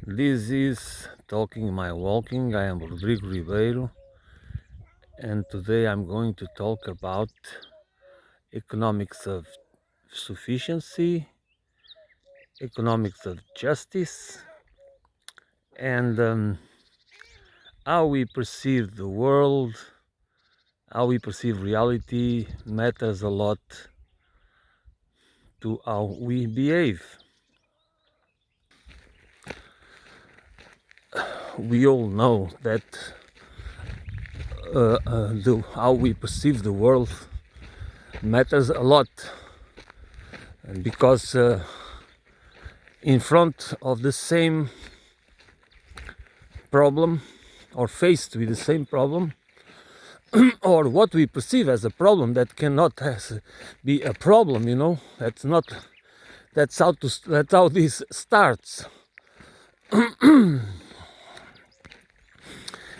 This is Talking My Walking. I am Rodrigo Ribeiro, and today I'm going to talk about economics of sufficiency, economics of justice, and how we perceive the world, how we perceive reality matters a lot to how we behave. We all know that how we perceive the world matters a lot, and because in front of the same problem, or faced with the same problem, or what we perceive as a problem that cannot be a problem, that's not, that's how this starts.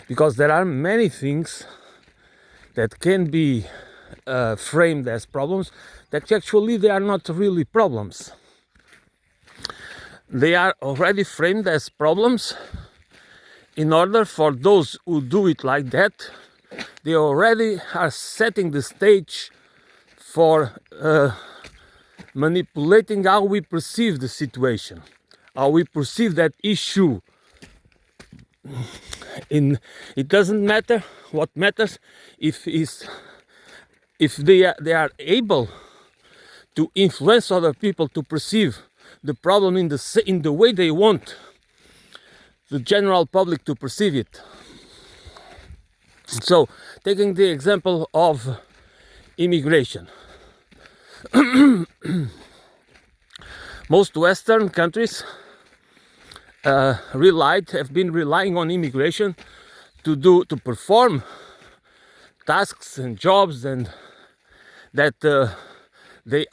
Because there are many things that can be framed as problems that actually they are not really problems. They are already framed as problems in order for those who do it like that. They already are setting the stage for manipulating how we perceive the situation, how we perceive that issue. It doesn't matter. What matters if they are able to influence other people to perceive the problem in the way they want the general public to perceive it. So, taking the example of immigration, most Western countries have been relying on immigration to perform tasks and jobs, and that they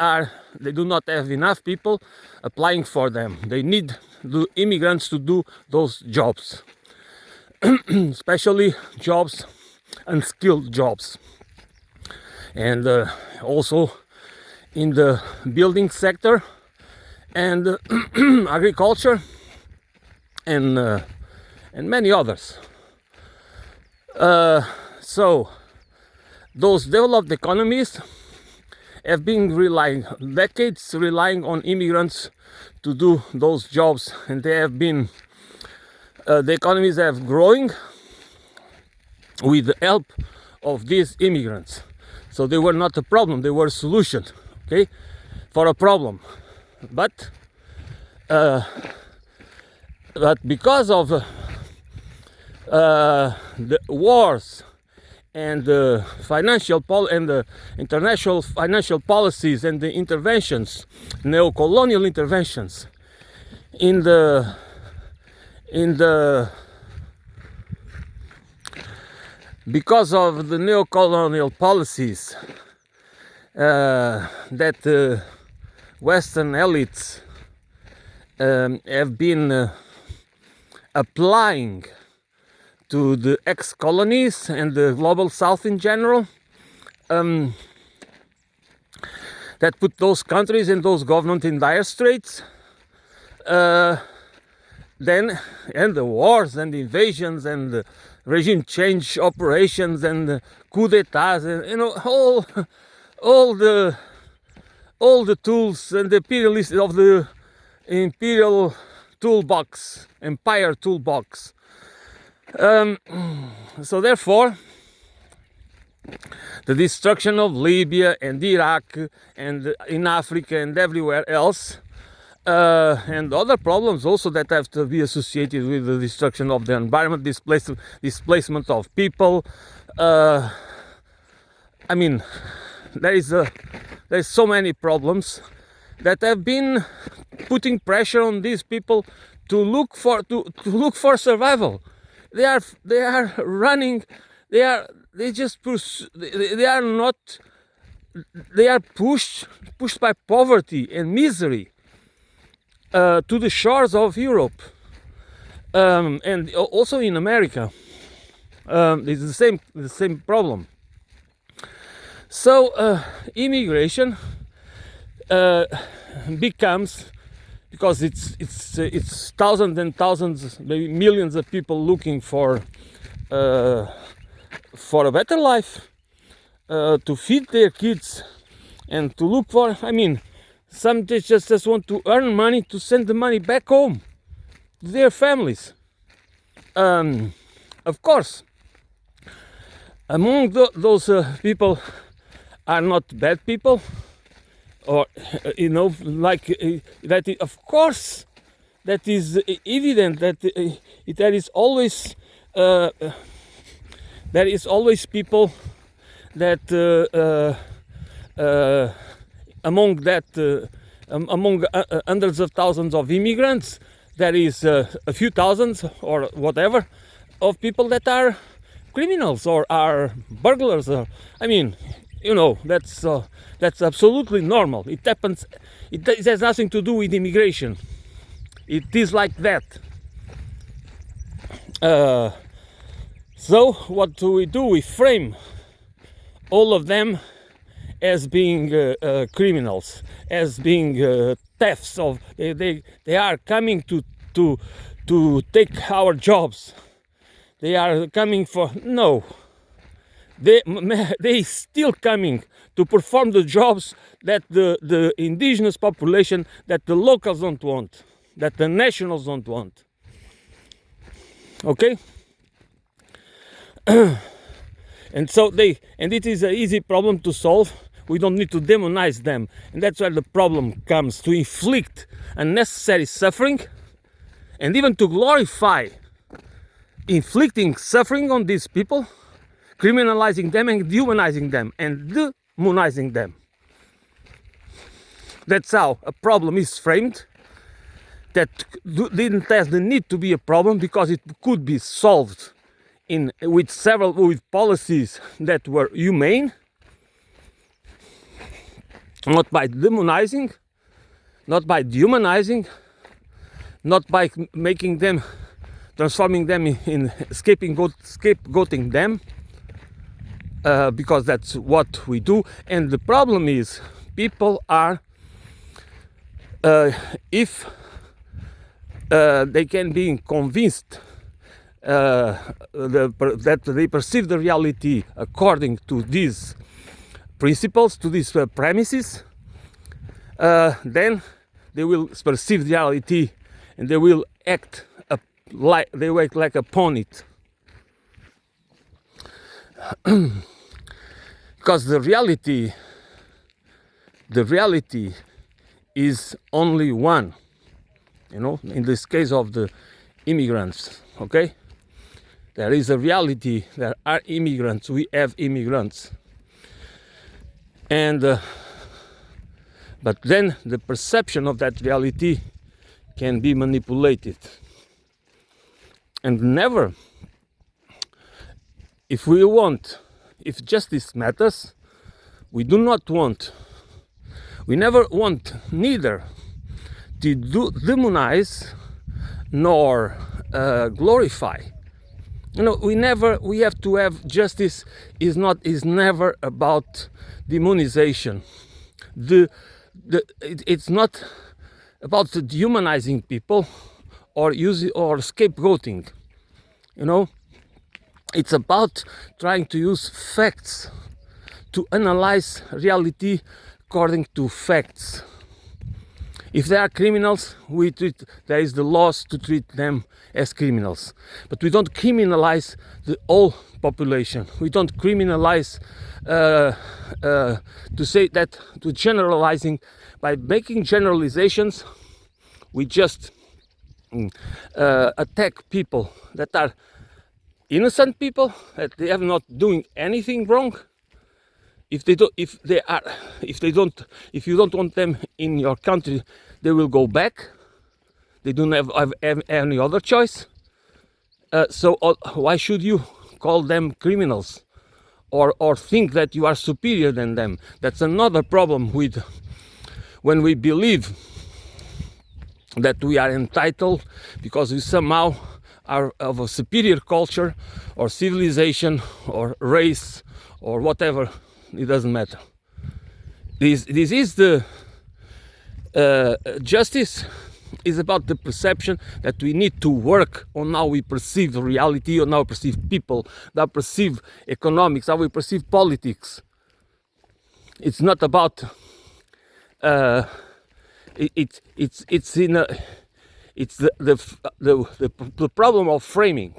do not have enough people applying for them. They need the immigrants to do those jobs, especially jobs, unskilled jobs, and also in the building sector and agriculture and many others. So those developed economies have been decades relying on immigrants to do those jobs, and they have been the economies have growing with the help of these immigrants. So they were not a problem; they were a solution, okay, for a problem. But because of the wars and the the international financial policies and the interventions, neo-colonial interventions because of the neo-colonial policies that Western elites have been applying to the ex-colonies and the global South in general, that put those countries and those governments in dire straits. Then, and the wars and the invasions and the regime change operations and the coup d'etats, and all the tools and the imperialist of the imperial toolbox, empire toolbox. So therefore, the destruction of Libya and Iraq and in Africa and everywhere else, and other problems also that have to be associated with the destruction of the environment, displacement of people. I mean, there's so many problems that have been putting pressure on these people to look for survival. They are running. They are pushed by poverty and misery to the shores of Europe, and also in America. It's the same problem. So immigration becomes because it's thousands and thousands, maybe millions of people looking for a better life, to feed their kids, and to look for. I mean, some just want to earn money to send the money back home to their families. Of course, among those people are not bad people, or like that. Of course, that is evident that there is always people that among hundreds of thousands of immigrants, there is a few thousands or whatever of people that are criminals or are burglars. Or, I mean, that's absolutely normal. It happens. It has nothing to do with immigration. It is like that. So what do? We frame all of them as being criminals, as being thefts of. They are coming to take our jobs. They are coming for no. They still coming to perform the jobs that the indigenous population, that the locals don't want, that the nationals don't want. Okay. And so it is an easy problem to solve. We don't need to demonize them, and that's where the problem comes, to inflict unnecessary suffering, and even to glorify inflicting suffering on these people, criminalizing them and dehumanizing them and demonizing them. That's how a problem is framed, that didn't have the need to be a problem, because it could be solved with policies that were humane, not by demonizing, not by dehumanizing, not by making them, transforming them in scapegoating them, because that's what we do. And the problem is, people are, if they can be convinced that they perceive the reality according to these principles, to these premises, then they will perceive the reality and they will act like upon it. Because the reality is only one, in this case of the immigrants, okay? There is a reality, there are immigrants, we have immigrants. And but then the perception of that reality can be manipulated. And never, if justice matters, we never want neither to demonize nor glorify. We have to have justice. Is never about demonization. It's not about dehumanizing people or scapegoating. It's about trying to use facts to analyze reality according to facts. If they are criminals, there is the laws to treat them as criminals. But we don't criminalize the whole population. We don't criminalize to generalizing. By making generalizations, we just attack people that are innocent people, that they are not doing anything wrong. If you don't want them in your country, they will go back. They don't have any other choice. So why should you call them criminals or think that you are superior than them? That's another problem with when we believe that we are entitled because we somehow are of a superior culture or civilization or race or whatever. It doesn't matter. This is the justice is about the perception that we need to work on how we perceive reality, on how we perceive people, how we perceive economics, how we perceive politics. It's not about it's in a, it's the problem of framing.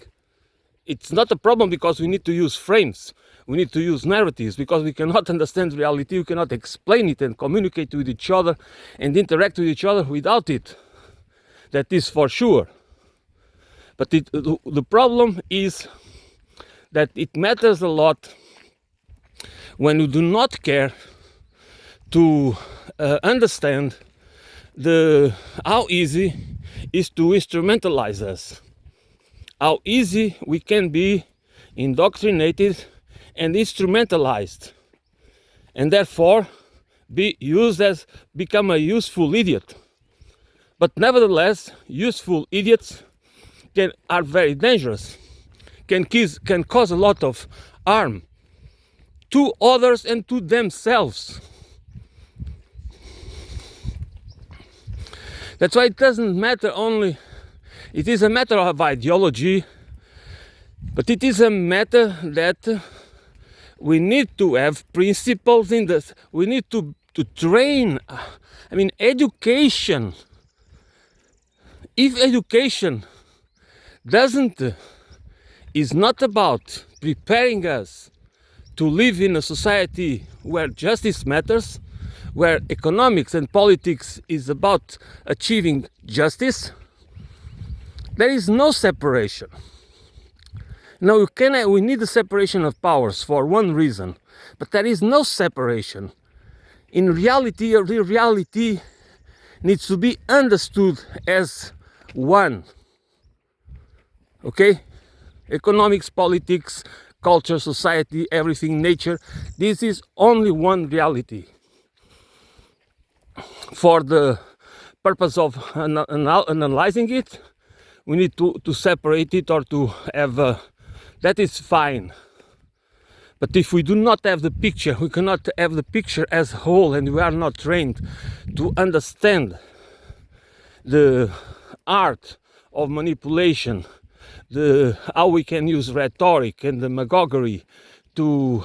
It's not a problem because we need to use frames. We need to use narratives because we cannot understand reality, we cannot explain it and communicate with each other and interact with each other without it. That is for sure. But the problem is that it matters a lot when you do not care to understand how easy is to instrumentalize us. How easy we can be indoctrinated and instrumentalized, and therefore become a useful idiot. But nevertheless, useful idiots are very dangerous, can cause a lot of harm to others and to themselves. That's why it doesn't matter only. It is a matter of ideology, but it is a matter that we need to have principles in this. We need to train. I mean, education. If education is not about preparing us to live in a society where justice matters, where economics and politics is about achieving justice, there is no separation. Now we need a separation of powers for one reason, but there is no separation. In reality, the reality needs to be understood as one. Okay? Economics, politics, culture, society, everything, nature. This is only one reality. For the purpose of analyzing it, we need to separate it or to have that is fine. But if we do not have the picture, we cannot have the picture as a whole, and we are not trained to understand the art of manipulation, how we can use rhetoric and demagoguery to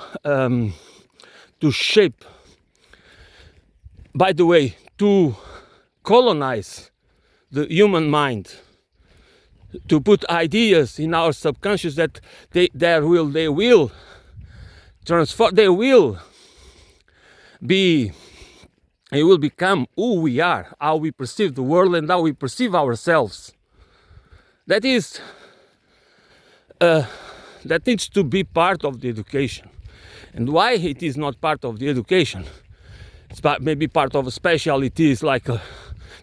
shape, by the way, to colonize the human mind, to put ideas in our subconscious that they will transform, they will become who we are, how we perceive the world and how we perceive ourselves. That needs to be part of the education. And why it is not part of the education? It's maybe part of specialties like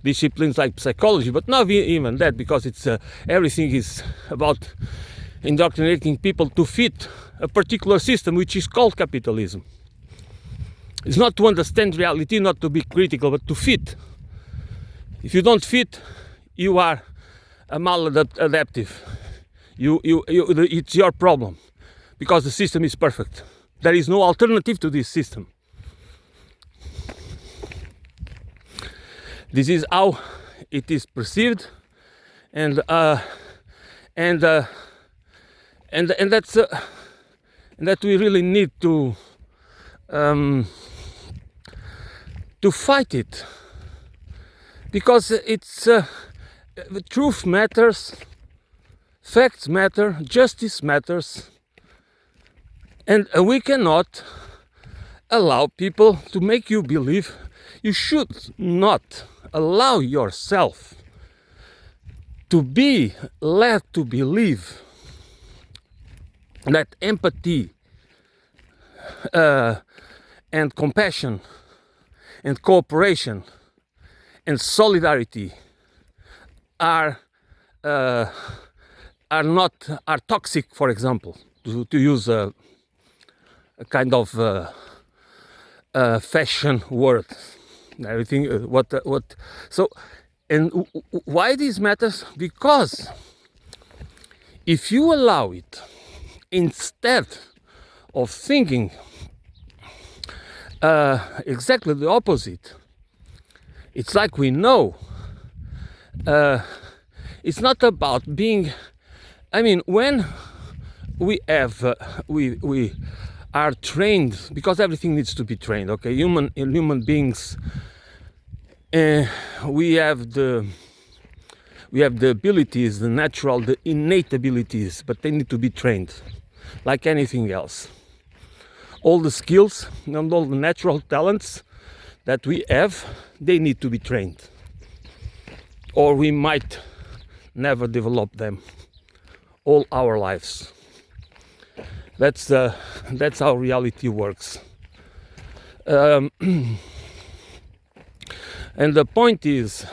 disciplines like psychology, but not even that, because it's everything is about indoctrinating people to fit a particular system which is called capitalism. It's not to understand reality, not to be critical, but to fit. If you don't fit, you are a maladaptive. It's your problem, because the system is perfect. There is no alternative to this system. This is how it is perceived, and that's that we really need to fight it, because it's the truth matters, facts matter, justice matters, and we cannot allow people to make you believe. You should not allow yourself to be led to believe that empathy and compassion and cooperation and solidarity are toxic, for example, to use a kind of fashion word. Everything so, and why this matters? Because if you allow it, instead of thinking exactly the opposite, it's like we know it's not about being. I mean, when we have we are trained, because everything needs to be trained. Okay, human beings. We have the abilities, the natural, the innate abilities, but they need to be trained, like anything else. All the skills and all the natural talents that we have, they need to be trained, or we might never develop them all our lives. That's how reality works. And the point is,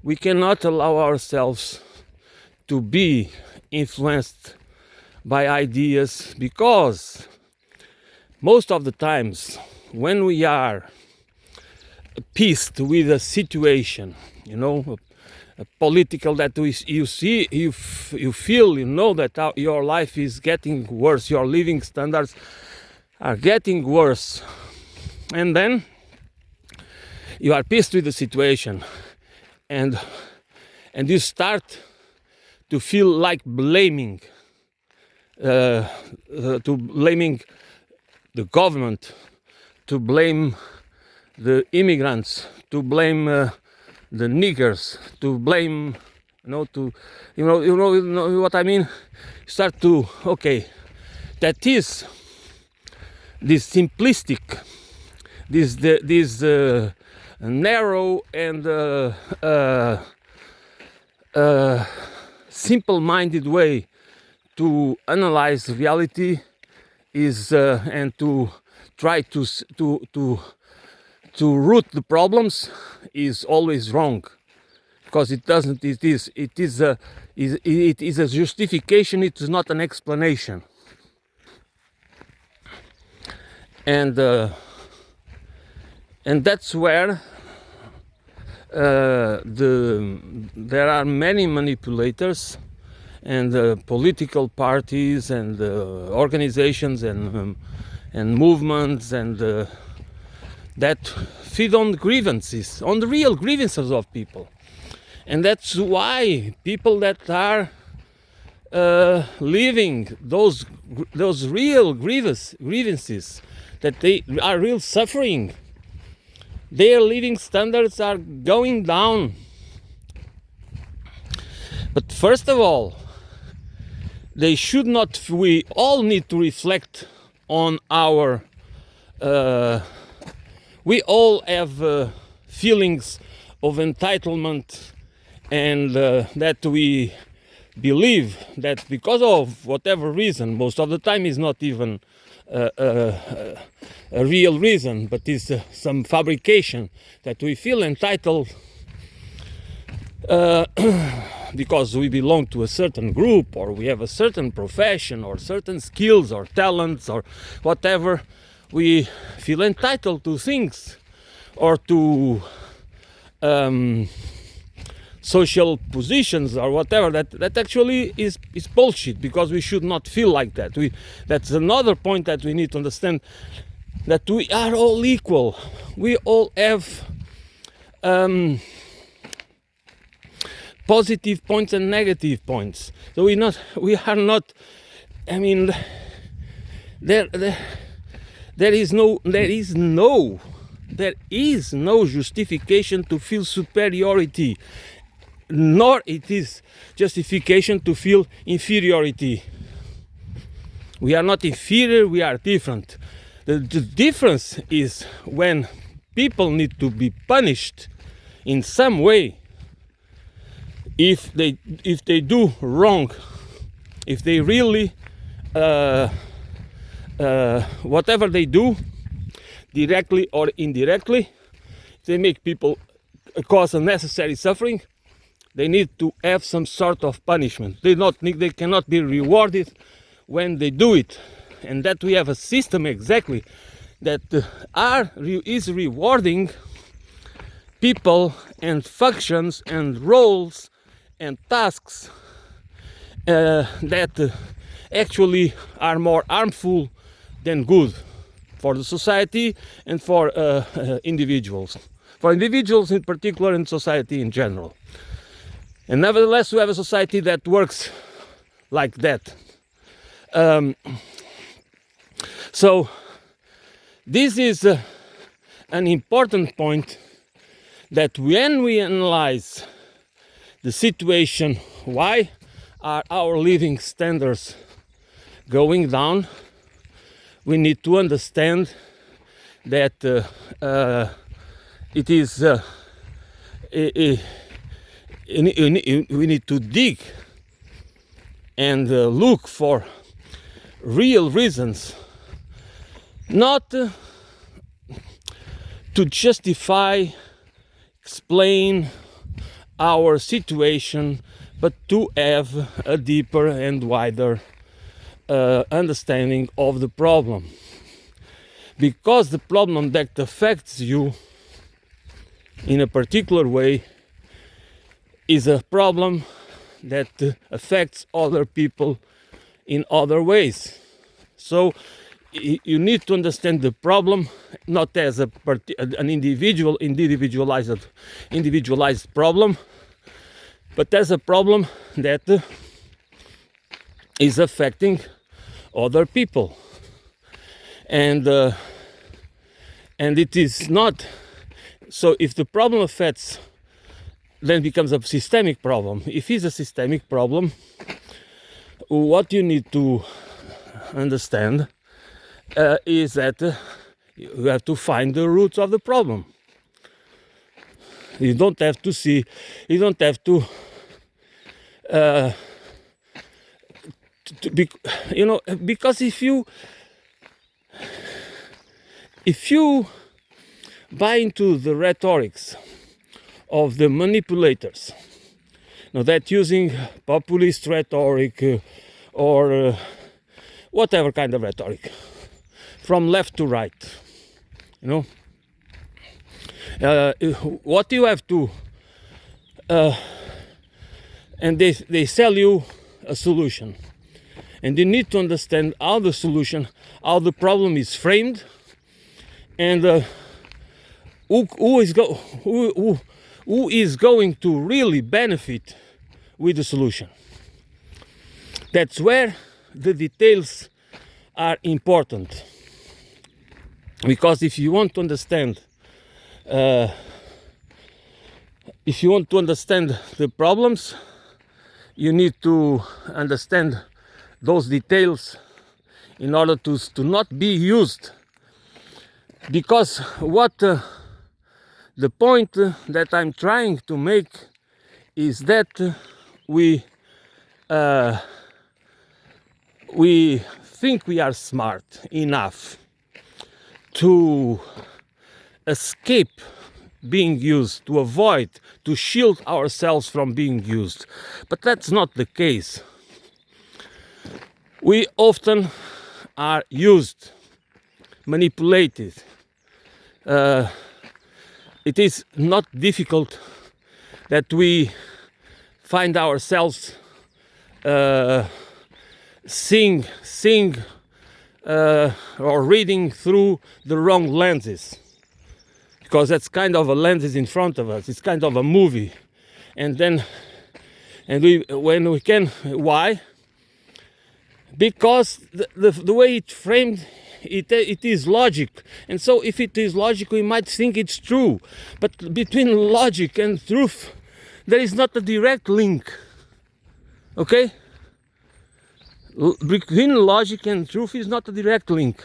we cannot allow ourselves to be influenced by ideas, because most of the times when we are pissed with a situation, a political that you see, you feel, that your life is getting worse, your living standards are getting worse, and then you are pissed with the situation, and you start to feel like blaming the government, to blame the immigrants, to blame the niggers, to blame, you know what I mean. Start to, okay, that is this simplistic, this narrow and simple-minded way to analyze reality is, and to try to root the problems, is always wrong, because it doesn't. It is a justification. It is not an explanation. And that's where there are many manipulators, and political parties, and organizations, and movements, and that feed on grievances, on the real grievances of people. And that's why people that are living those real grievances, that they are real suffering, their living standards are going down. But first of all, they should not. We all need to reflect on our. We all have feelings of entitlement, and that we believe that because of whatever reason, most of the time is not even a real reason, but is some fabrication, that we feel entitled because we belong to a certain group, or we have a certain profession, or certain skills or talents, or whatever. We feel entitled to things, or to social positions, or whatever. That actually is bullshit, because we should not feel like that. That's another point that we need to understand, that we are all equal. We all have positive points and negative points. So we are not. I mean, there is no justification to feel superiority, nor it is justification to feel inferiority. We are not inferior, we are different. The difference is when people need to be punished in some way if they do wrong, if they really whatever they do, directly or indirectly, they make people cause unnecessary suffering. They need to have some sort of punishment. They cannot be rewarded when they do it. And that we have a system exactly that is rewarding people and functions and roles and tasks that actually are more harmful than good for the society and for individuals. For individuals in particular and society in general. And nevertheless, we have a society that works like that. So this is an important point, that when we analyze the situation, why are our living standards going down, we need to understand that it is we need to dig and look for real reasons, not to justify, explain our situation, but to have a deeper and wider understanding of the problem. Because the problem that affects you in a particular way is a problem that affects other people in other ways. So you need to understand the problem not as an individualized problem, but as a problem that is affecting other people. And it is not so. If the problem affects, then it becomes a systemic problem. If it's a systemic problem, what you need to understand is that you have to find the roots of the problem. You don't have to see, you don't have to be, you know, because if you buy into the rhetorics of the manipulators, you know, that using populist rhetoric or whatever kind of rhetoric, from left to right, you know, what you have to, and they sell you a solution, and you need to understand how the solution, how the problem is framed, and who is going to really benefit with the solution. That's where the details are important, because if you want to understand the problems, you need to understand those details in order to not be used. Because what the point that I'm trying to make is that we think we are smart enough to escape being used, to avoid, to shield ourselves from being used. But that's not the case. We often are used, manipulated. It is not difficult that we find ourselves seeing or reading through the wrong lenses, because that's kind of a lenses in front of us. It's kind of a movie, why? Because the way it's framed, it is logic, and so if it is logic, we might think it's true. But between logic and truth, there is not a direct link. Okay? Between logic and truth is not a direct link.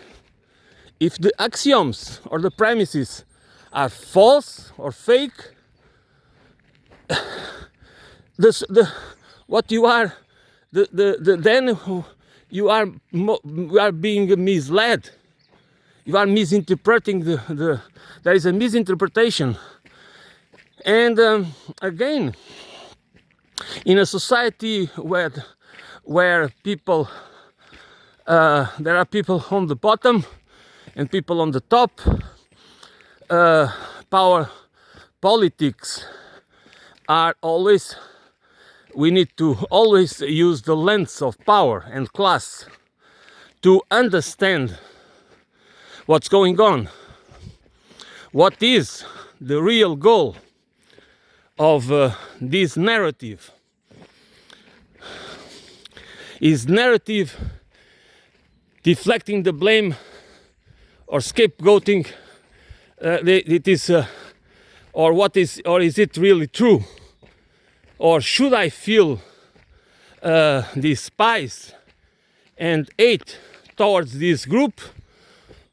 If the axioms or the premises are false or fake, then you are being misled. You are misinterpreting there is a misinterpretation. And again, in a society where people there are people on the bottom and people on the top, power politics are always, we need to always use the lens of power and class to understand what's going on. What is the real goal of this narrative? Is narrative deflecting the blame or scapegoating? It is, or is it really true? Or should I feel despise and hate towards this group,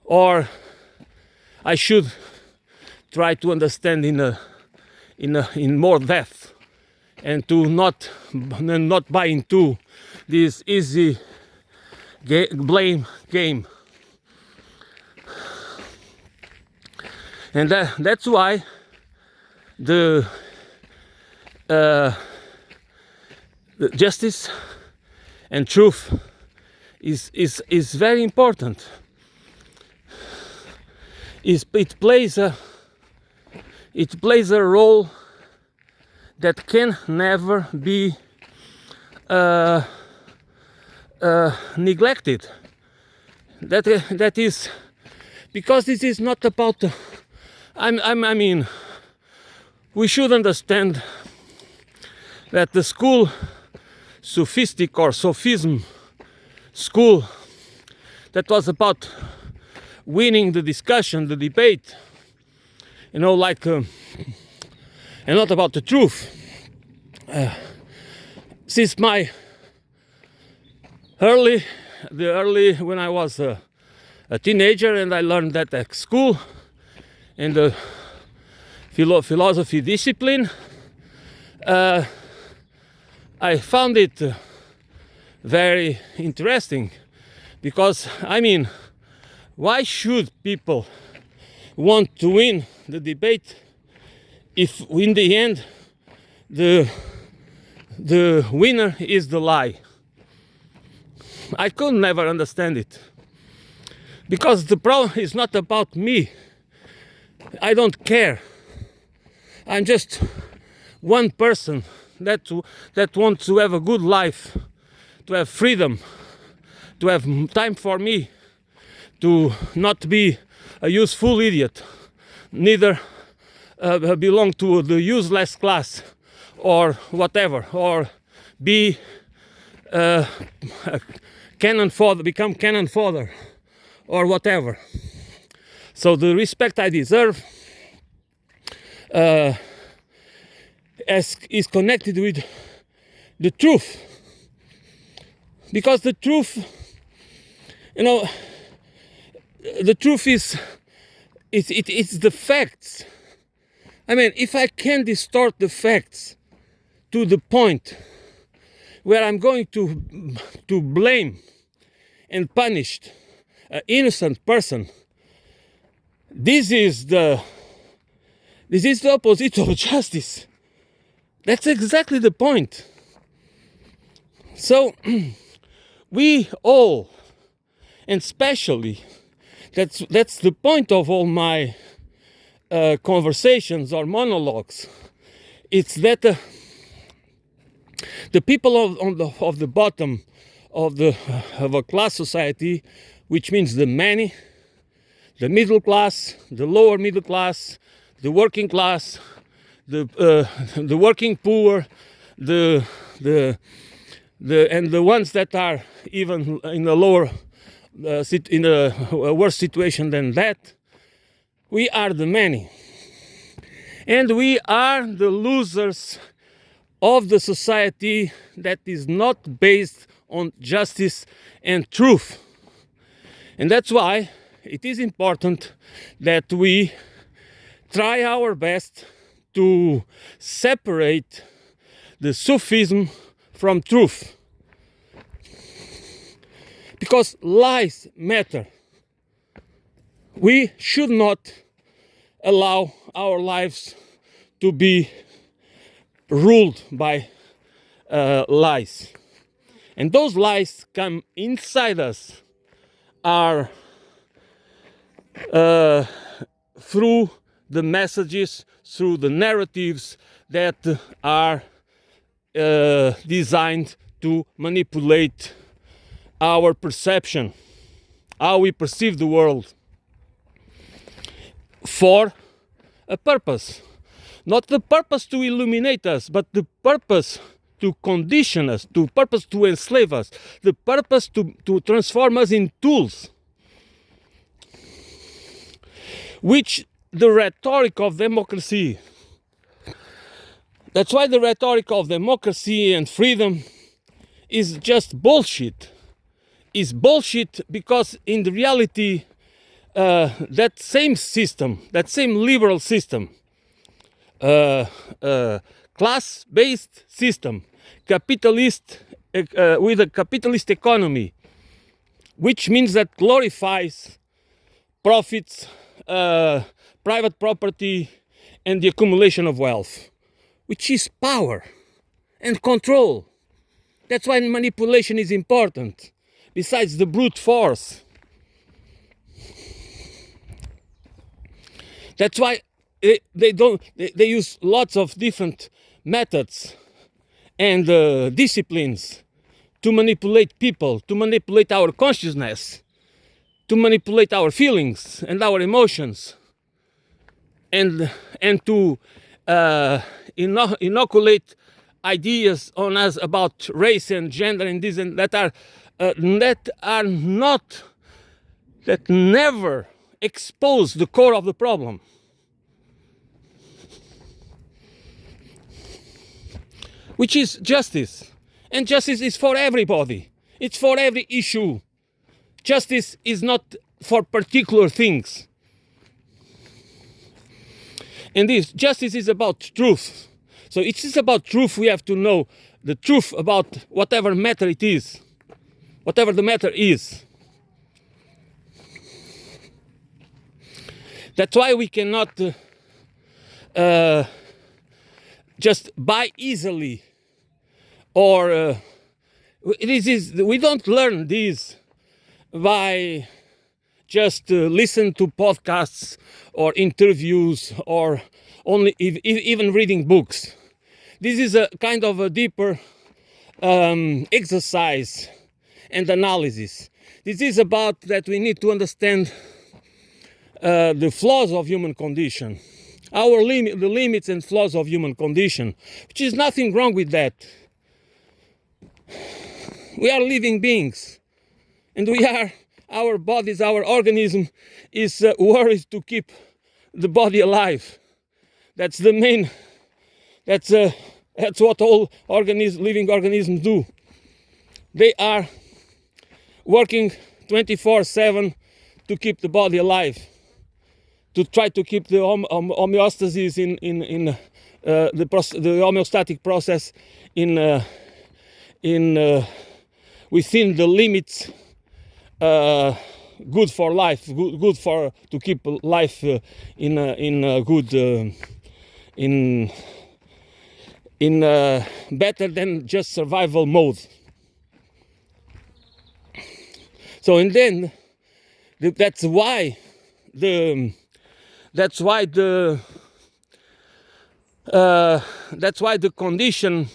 or I should try to understand in more depth, and to not buy into this easy blame game. And that's why the justice and truth is very important. It plays a role that can never be neglected. That is because this is not about. I mean, we should understand that the school, sophistic or sophism school, that was about winning the discussion, the debate, and not about the truth. Since my early when I was a teenager, and I learned that at school in the philosophy discipline, I found it very interesting, because I mean, why should people want to win the debate if in the end the winner is the lie? I could never understand it, because the problem is not about me. I don't care. I'm just one person that wants to have a good life, to have freedom, to have time for me, to not be a useful idiot, neither belong to the useless class or whatever, or be cannon fodder, become cannon fodder or whatever. So the respect I deserve is connected with the truth, because the truth, the truth is it's the facts. I mean, if I can distort the facts to the point where I'm going to blame and punish an innocent person, this is the opposite of justice. That's exactly the point. So we all, and especially, that's the point of all my conversations or monologues. It's that the people of the bottom of a class society, which means the many, the middle class, the lower middle class, the working class, the working poor, and the ones that are even in a lower in a worse situation than that, we are the many, and we are the losers of the society that is not based on justice and truth. And that's why it is important that we try our best to separate the sophism from truth, because lies matter. We should not allow our lives to be ruled by lies, and those lies come inside us are through the messages, through the narratives that are designed to manipulate our perception, how we perceive the world. for a purpose. Not the purpose to illuminate us, but the purpose to condition us, the purpose to enslave us, the purpose to transform us in tools. Which the rhetoric of democracy, that's why the rhetoric of democracy and freedom is just bullshit. Is bullshit because in the reality, that same system, that same liberal system, class-based system, capitalist, with a capitalist economy, which means that glorifies profits, private property, and the accumulation of wealth, which is power and control. That's why manipulation is important, besides the brute force. That's why they use lots of different methods and disciplines to manipulate people, to manipulate our consciousness, to manipulate our feelings and our emotions, and to inoculate ideas on us about race and gender and this and that that never expose the core of the problem. Which is justice. And justice is for everybody. It's for every issue. Justice is not for particular things. And this justice is about truth. So it is about truth. We have to know the truth about whatever matter it is. Whatever the matter is. That's why we cannot just buy easily, or we don't learn this by just listen to podcasts or interviews or only even reading books. This is a kind of a deeper exercise and analysis. This is about that we need to understand the flaws of human condition, the limits and flaws of human condition, which is nothing wrong with that. We are living beings, and our bodies, our organism is worried to keep the body alive. That's the main. That's what all living organisms do. They are working 24/7 to keep the body alive, to try to keep the homeostasis in the homeostatic process within the limits good for life, good for to keep life in better than just survival mode. So and then that's why the condition,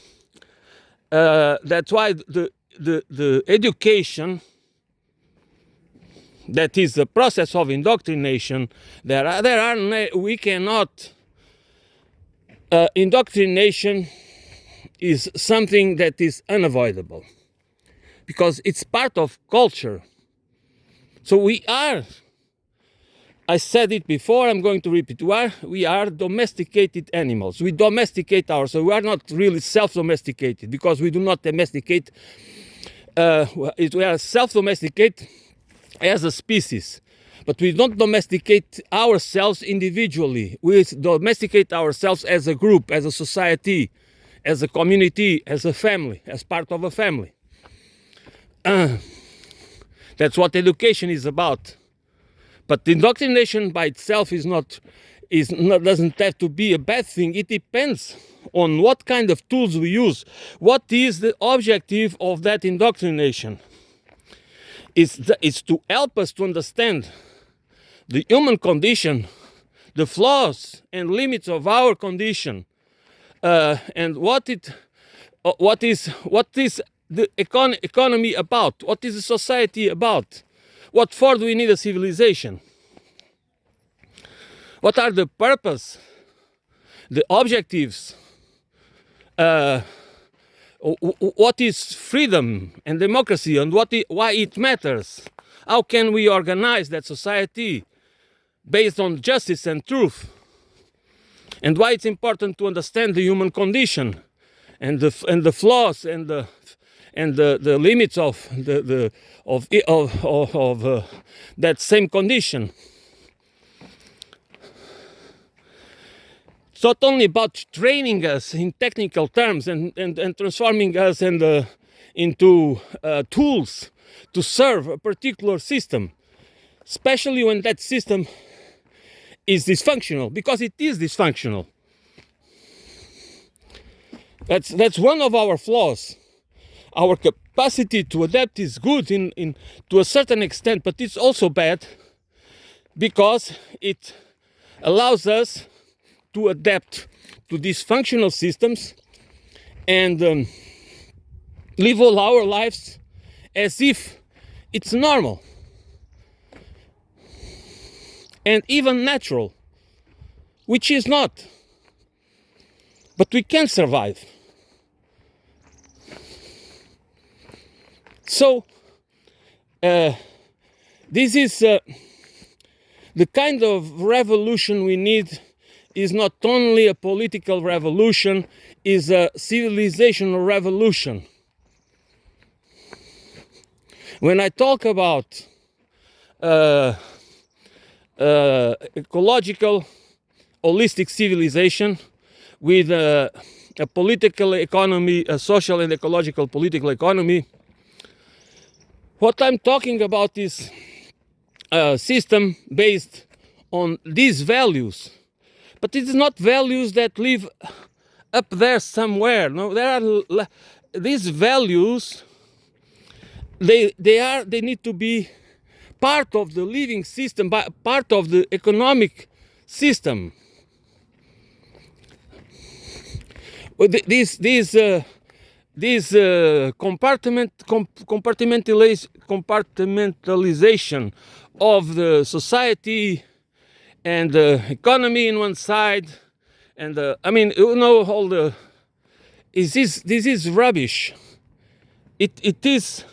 that's why the education, that is the process of indoctrination, we cannot, indoctrination is something that is unavoidable because it's part of culture. So I said it before, I'm going to repeat, we are domesticated animals. We domesticate ourselves. We are not really self-domesticated because we do not domesticate. We are self-domesticated as a species, but we don't domesticate ourselves individually. We domesticate ourselves as a group, as a society, as a community, as a family, as part of a family. That's what education is about. But indoctrination by itself doesn't have to be a bad thing. It depends on what kind of tools we use. What is the objective of that indoctrination? It's to help us to understand the human condition, the flaws and limits of our condition, and what is the economy about? What is the society about? What for do we need a civilization? What are the purpose, the objectives, what is freedom and democracy, and why it matters? How can we organize that society based on justice and truth? And why it's important to understand the human condition and the flaws and the limits of that same condition. It's not only about training us in technical terms and transforming us into tools to serve a particular system, especially when that system is dysfunctional, because it is dysfunctional. That's one of our flaws. Our capacity to adapt is good to a certain extent, but it's also bad because it allows us to adapt to dysfunctional systems and live all our lives as if it's normal and even natural, which is not. But we can survive. So this is the kind of revolution we need. Is not only a political revolution, is a civilizational revolution. When I talk about ecological, holistic civilization with a political economy, a social and ecological political economy, what I'm talking about is a system based on these values. But it is not values that live up there somewhere. No, there are these values. They need to be part of the living system, part of the economic system. This compartmentalization of the society and the economy in one side, and I mean, you know, all the this is rubbish. It's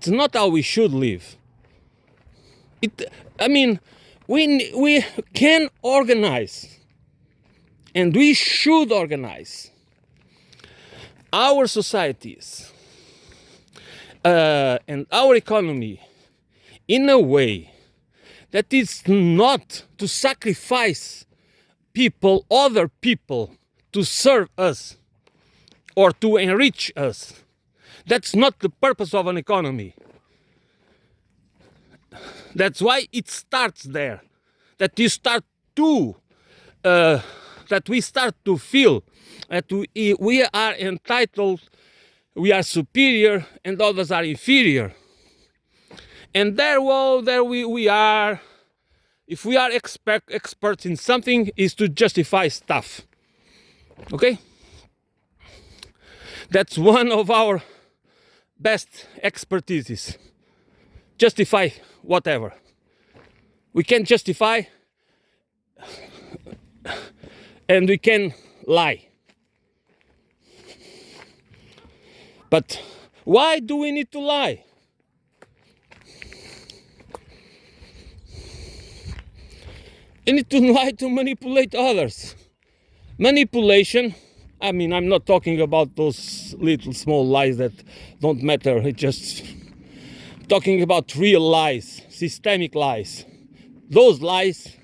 not how we should live. I mean, we can organize, and we should organize our societies and our economy in a way that is not to sacrifice people, other people, to serve us or to enrich us. That's not the purpose of an economy. That's why it starts there. That we start to feel that we are entitled, we are superior, and others are inferior. And there we are. If we are experts in something, is to justify stuff. Okay? That's one of our best expertises. Justify whatever. We can justify and we can lie. But why do we need to lie? You need to lie to manipulate others. Manipulation, I mean, I'm not talking about those little small lies that don't matter. It's just talking about real lies, systemic lies. Those lies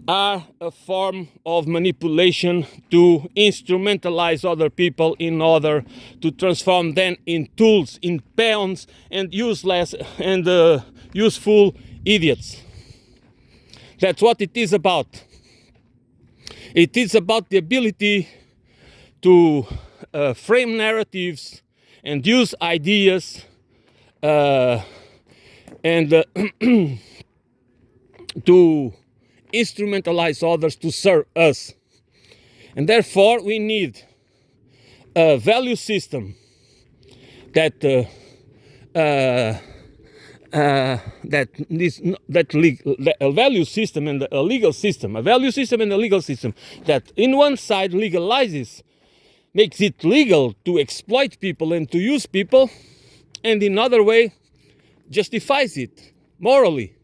are a form of manipulation to instrumentalize other people in order to transform them in tools, in peons, and useless and useful idiots. That's what it is about. It is about the ability to frame narratives and use ideas and to instrumentalize others to serve us. And therefore we need a value system that a value system and a legal system, a value system and a legal system that in one side legalizes, makes it legal to exploit people and to use people, and in another way justifies it morally.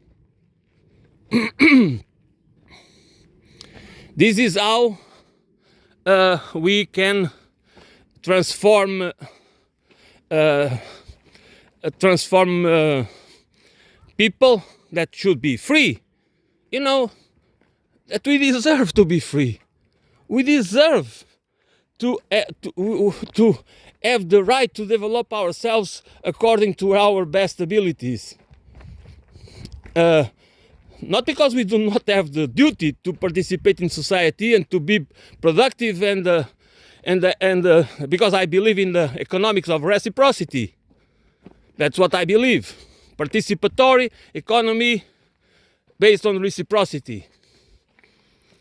This is how we can transform people that should be free. You know, that we deserve to be free. We deserve to have the right to develop ourselves according to our best abilities. Not because we do not have the duty to participate in society and to be productive, and because I believe in the economics of reciprocity. That's what I believe. Participatory economy based on reciprocity.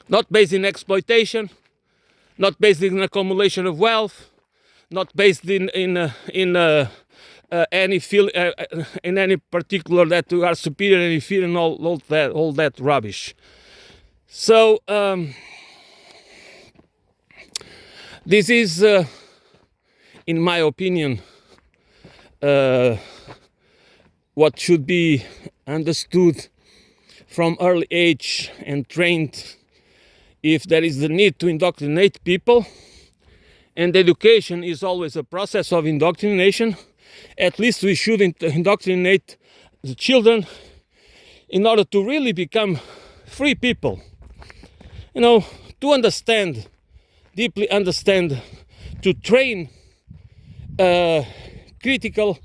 Not based in exploitation, not based in accumulation of wealth, not based in any particular that we are superior and inferior and all that rubbish. So this is, in my opinion, what should be understood from early age and trained if there is the need to indoctrinate people. And education is always a process of indoctrination. At least we should indoctrinate the children in order to really become free people. You know, to understand, deeply understand, to train critical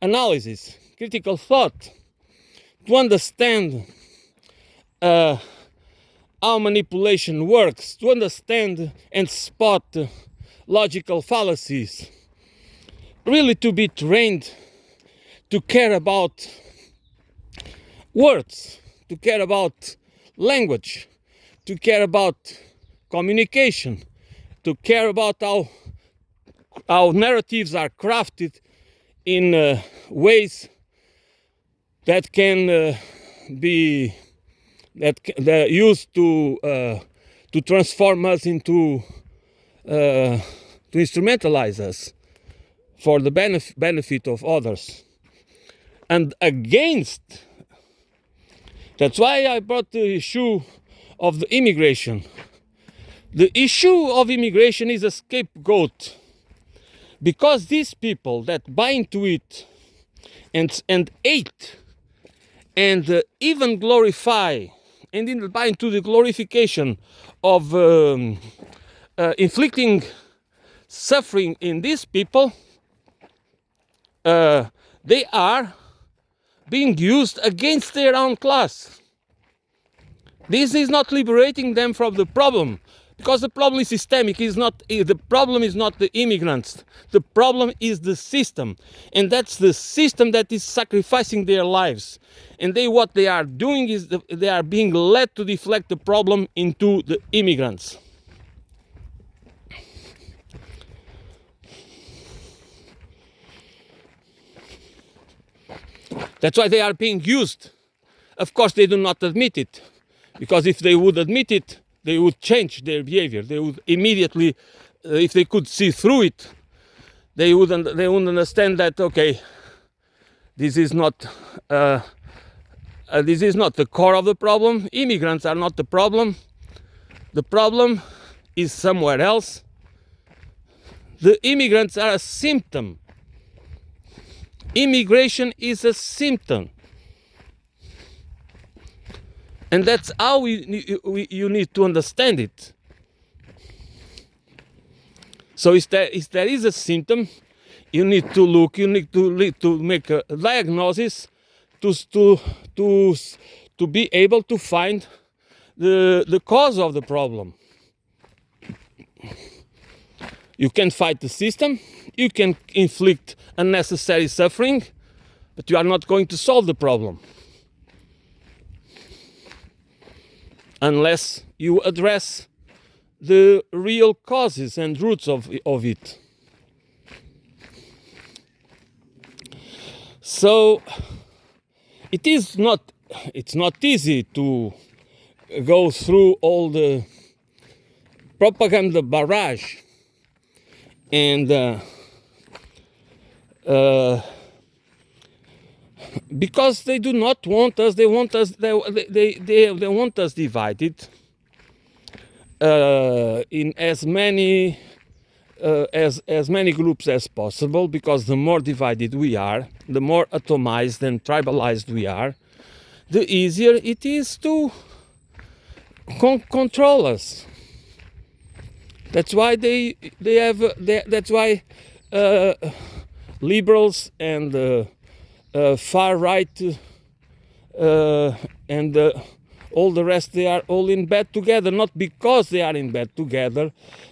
analysis, critical thought, to understand how manipulation works, to understand and spot logical fallacies, really to be trained to care about words, to care about language, to care about communication, to care about how narratives are crafted in ways that can be used to transform us into to instrumentalize us for the benefit of others. And against, that's why I brought the issue of the immigration. The issue of immigration is a scapegoat, because these people that buy into it and hate and even glorify and buy into the glorification of inflicting suffering in these people, they are being used against their own class. This is not liberating them from the problem, because the problem is systemic. The problem is not the immigrants. The problem is the system, and that's the system that is sacrificing their lives. And what they are doing is they are being led to deflect the problem into the immigrants. That's why they are being used. Of course, they do not admit it, because if they would admit it, they would change their behavior. They would immediately, if they could see through it, they would understand that, okay, this is not the core of the problem. Immigrants are not the problem. The problem is somewhere else. The immigrants are a symptom. Immigration is a symptom. And that's how you need to understand it. So if there is a symptom, you need to look, you need to make a diagnosis to be able to find the cause of the problem. You can fight the system, you can inflict unnecessary suffering, but you are not going to solve the problem unless you address the real causes and roots of it. So it is not, it's not easy to go through all the propaganda barrage and because they do not want us, they want us, they want us divided in as many groups as possible, because the more divided we are, the more atomized and tribalized we are, the easier it is to control us. That's why that's why liberals and far right and all the rest, they are all in bed together, not because they are in bed together,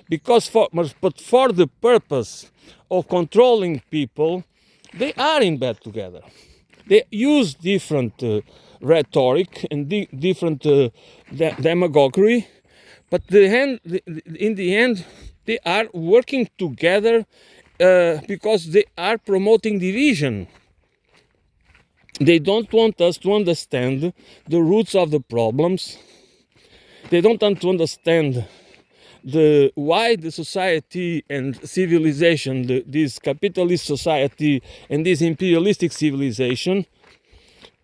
but for the purpose of controlling people. They are in bed together. They use different rhetoric and different demagoguery, but in the end, they are working together because they are promoting division. They don't want us to understand the roots of the problems. They don't want to understand why the society and civilization, this capitalist society and this imperialistic civilization,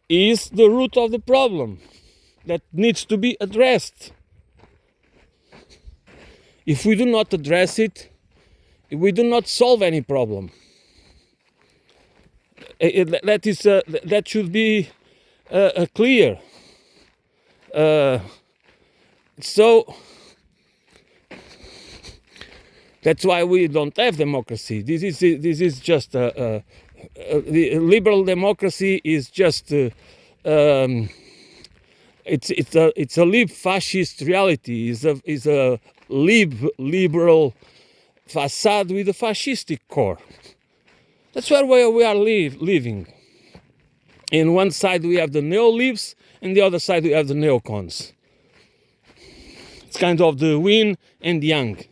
is the root of the problem that needs to be addressed. If we do not address it, we do not solve any problem. That should be clear. So that's why we don't have democracy. This is just the liberal democracy is just it's a lib fascist reality. Is a liberal facade with a fascistic core. That's where we are living. In one side we have the neo-libs, and the other side we have the neocons. It's kind of the yin and yang.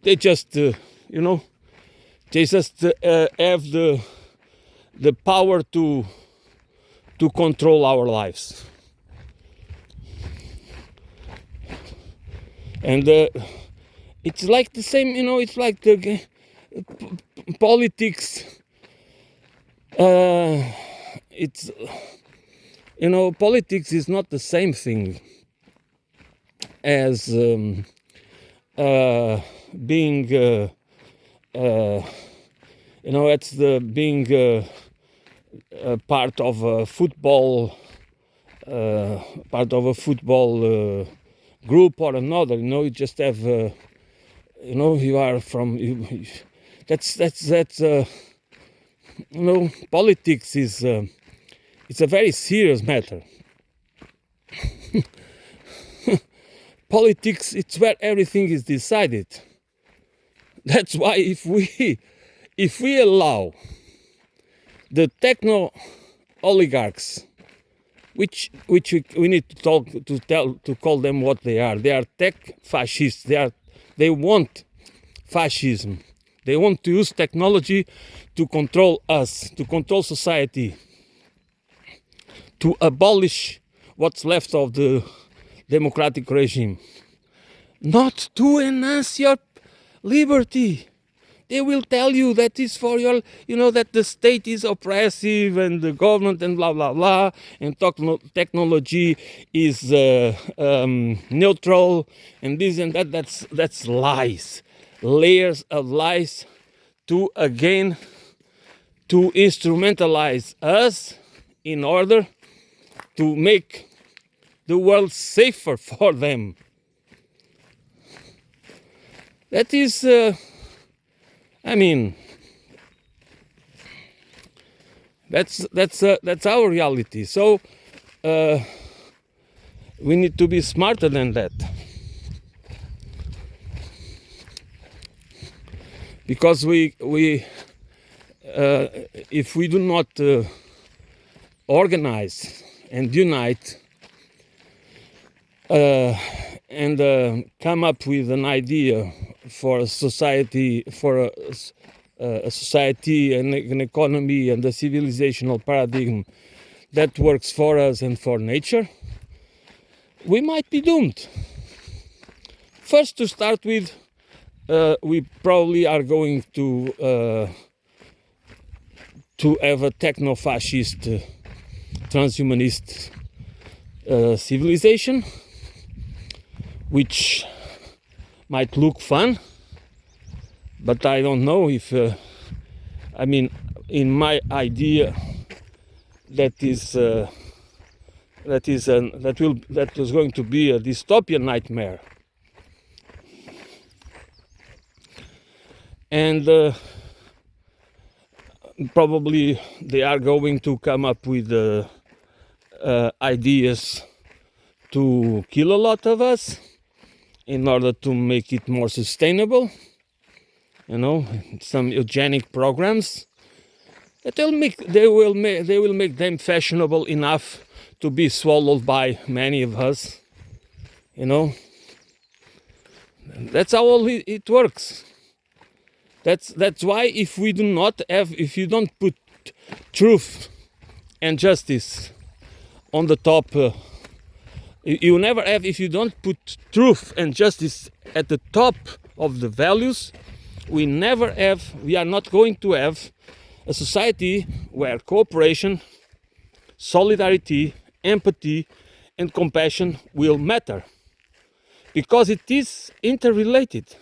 They just, they just have the power to control our lives. And it's like the same, it's like the politics. It's, politics is not the same thing as being, it's the being part of a football, group or another. You just have, you are from. That's. Politics is. It's a very serious matter. Politics, it's where everything is decided. That's why if we allow the techno oligarchs, which we need to call them what they are tech fascists. They want fascism. They want to use technology to control us, to control society, to abolish what's left of the democratic regime, not to enhance your liberty. They will tell you that is for your, that the state is oppressive and the government and blah blah blah, and technology is neutral and this and that. That's lies, layers of lies to instrumentalize us in order to make the world safer for them. That is, that's our reality. So we need to be smarter than that, because if we do not organize and unite and come up with an idea for a society, for a society and an economy and a civilizational paradigm that works for us and for nature, we might be doomed. First, to start with, we probably are going to have a techno-fascist, transhumanist civilization, which might look fun, but I don't know if, in my idea, that is going to be a dystopian nightmare. And probably they are going to come up with ideas to kill a lot of us in order to make it more sustainable. Some eugenic programs that they will make them fashionable enough to be swallowed by many of us. That's how all it works. That's why if you don't put truth and justice on the top, you never have, if you don't put truth and justice at the top of the values, we are not going to have a society where cooperation, solidarity, empathy, and compassion will matter, because it is interrelated.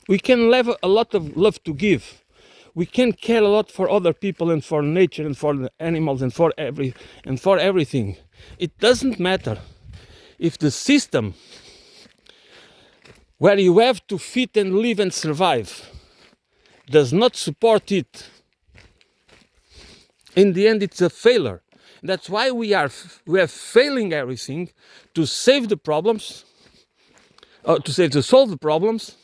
We can have a lot of love to give. We can care a lot for other people and for nature and for the animals and for everything. It doesn't matter if the system where you have to fit and live and survive does not support it. In the end, it's a failure. That's why we are failing everything to save the problems. To solve the problems,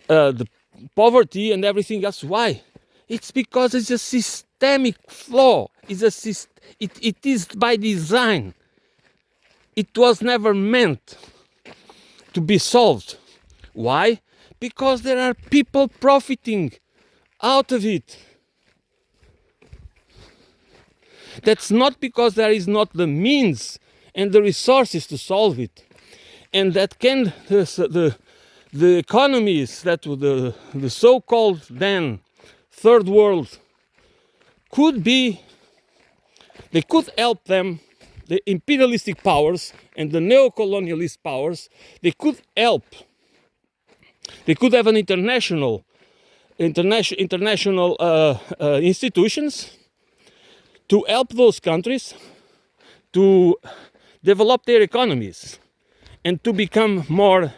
the poverty and everything else. Why? It's because it's a systemic flaw. It is by design. It was never meant to be solved. Why? Because there are people profiting out of it. That's not because there is not the means and the resources to solve it. And that the economies that the so-called then third world they could help them, the imperialistic powers and the neo-colonialist powers, they could help. They could have an international institutions to help those countries to develop their economies and to become more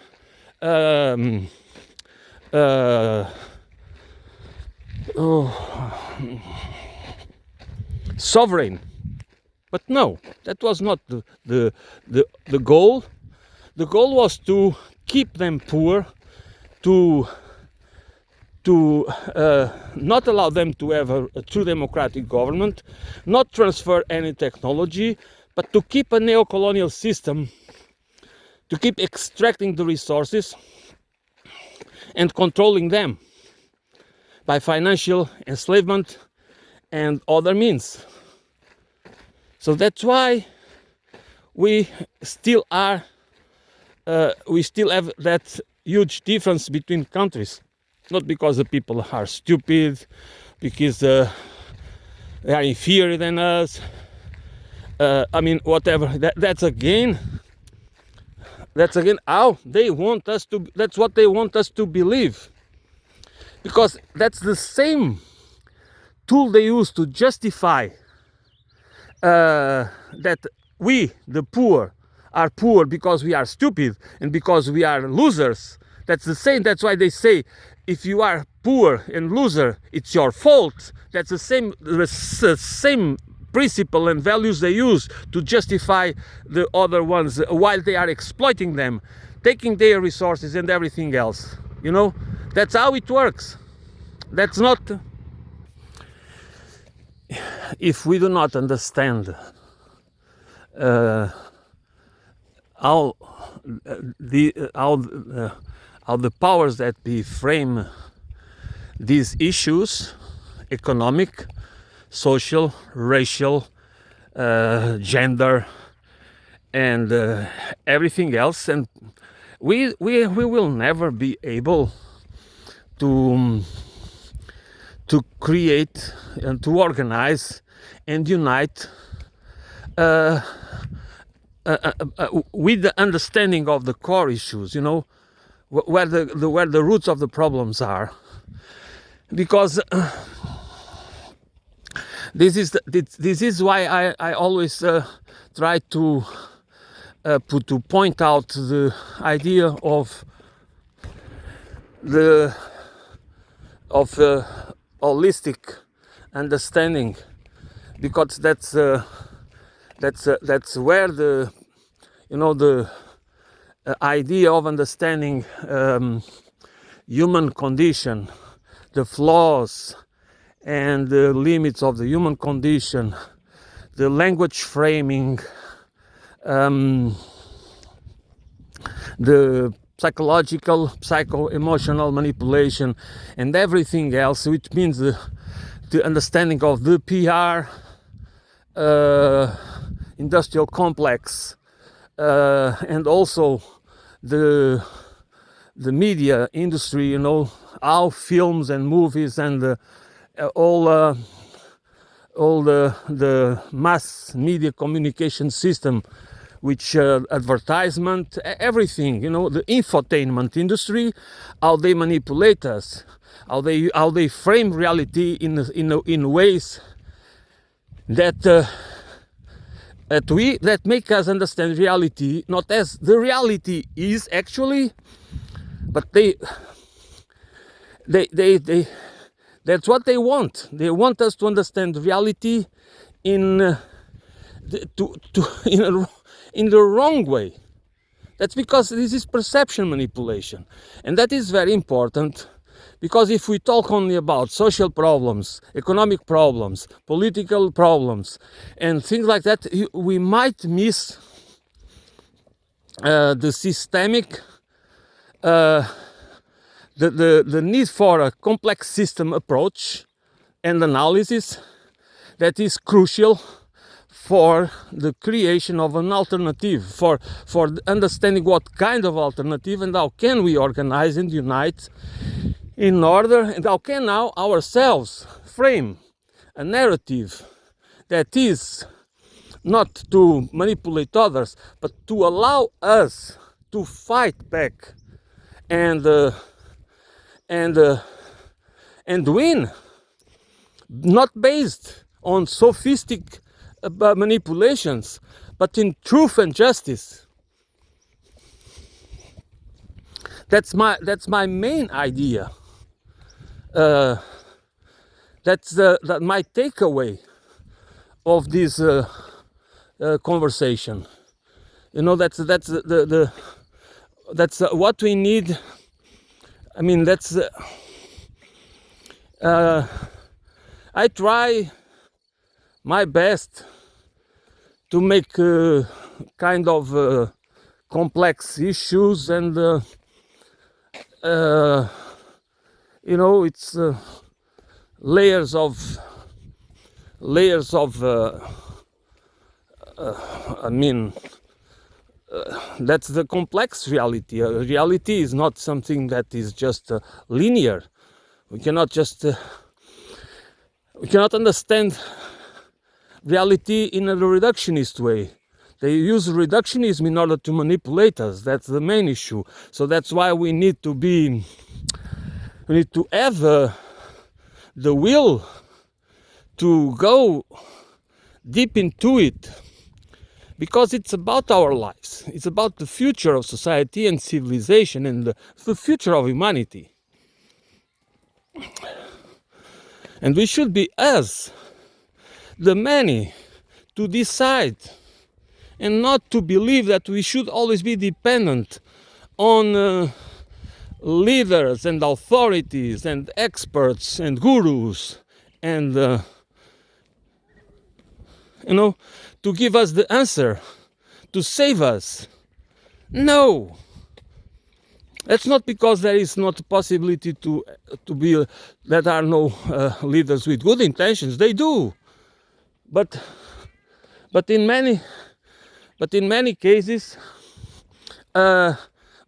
sovereign. But no, that was not the goal. The goal was to keep them poor, to not allow them to have a true democratic government, not transfer any technology, but to keep a neo-colonial system, to keep extracting the resources and controlling them by financial enslavement and other means. So that's why we still have that huge difference between countries. Not because the people are stupid, because they are inferior than us. Whatever. That's again how they want us to. That's what they want us to believe, because that's the same tool they use to justify that we, the poor, are poor because we are stupid and because we are losers. That's the same. That's why they say, if you are poor and loser, it's your fault. That's the same principle and values they use to justify the other ones while they are exploiting them, taking their resources and everything else. That's how it works. That's not. If we do not understand how how the powers that be frame these issues, economic, social, racial, gender, and everything else, and we will never be able to create and to organize and unite with the understanding of the core issues, where the roots of the problems are, because this is why I always try to point out the idea of holistic understanding, because that's where the idea of understanding human condition, the flaws and the limits of the human condition, the language framing, the psychological, psycho-emotional manipulation, and everything else, which means the understanding of the PR industrial complex, and also the media industry, how films and movies and all the mass media communication system, which advertisement, everything, the infotainment industry, how they manipulate us, how they frame reality in ways that make us understand reality not as the reality is actually, but they that's what they want. They want us to understand reality in the wrong way. That's because this is perception manipulation, and that is very important, because if we talk only about social problems, economic problems, political problems, and things like that, we might miss the systemic, the need for a complex system approach and analysis that is crucial for the creation of an alternative, for understanding what kind of alternative and how can we organize and unite in order, and how can now ourselves frame a narrative that is not to manipulate others, but to allow us to fight back and win, not based on sophistic manipulations, but in truth and justice. That's my main idea. That's my takeaway of this conversation. That's what we need. I mean, I try my best to make kind of complex issues, and it's layers of that's the complex reality. Reality is not something that is just linear. We cannot understand reality in a reductionist way. They use reductionism in order to manipulate us. That's the main issue. So that's why we need to have the will to go deep into it, because it's about our lives. It's about the future of society and civilization, and the future of humanity. And we should be, as the many, to decide and not to believe that we should always be dependent on leaders and authorities and experts and gurus and to give us the answer, to save us. No, that's not because there is not a possibility to be that are no leaders with good intentions. They do, but in many cases,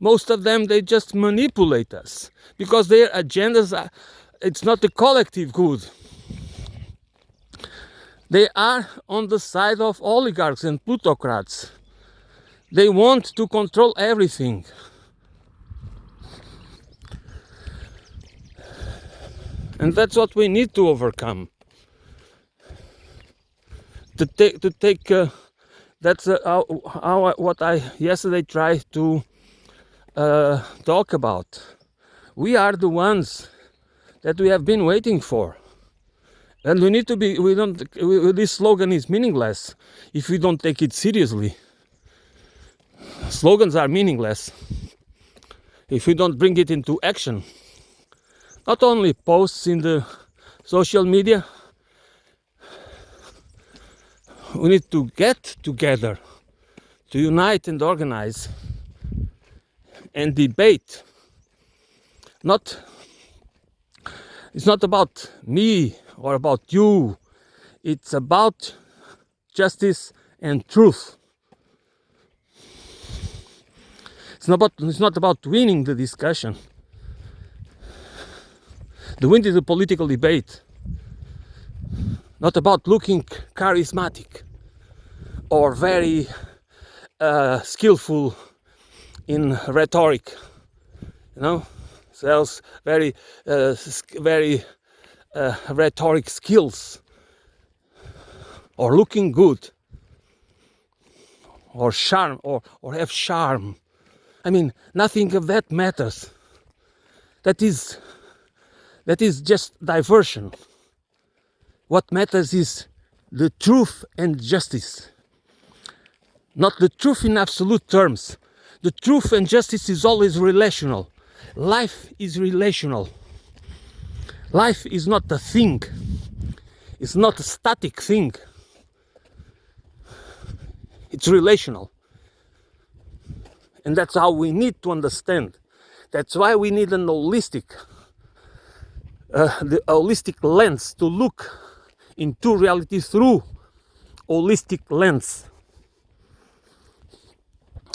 most of them, they just manipulate us because their agendas are, it's not the collective good. They are on the side of oligarchs and plutocrats. They want to control everything. And that's what we need to overcome. That's what I yesterday tried to talk about. We are the ones that we have been waiting for. And we need to be, this slogan is meaningless if we don't take it seriously. Slogans are meaningless if we don't bring it into action. Not only posts in the social media, we need to get together, to unite and organize and debate. It's not about me or about you. It's about justice and truth. It's not about winning the discussion. The win is a political debate. Not about looking charismatic or very skillful in rhetoric. Sells very rhetoric skills, or looking good, or charm, or have charm. I mean, nothing of that matters. That is just diversion. What matters is the truth and justice. Not the truth in absolute terms. The truth and justice is always relational. Life is relational. Life is not a thing. It's not a static thing. It's relational. And that's how we need to understand. That's why we need the holistic lens to look into reality through holistic lens.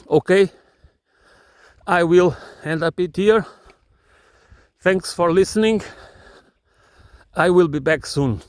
Okay, I will end up it here. Thanks for listening. I will be back soon.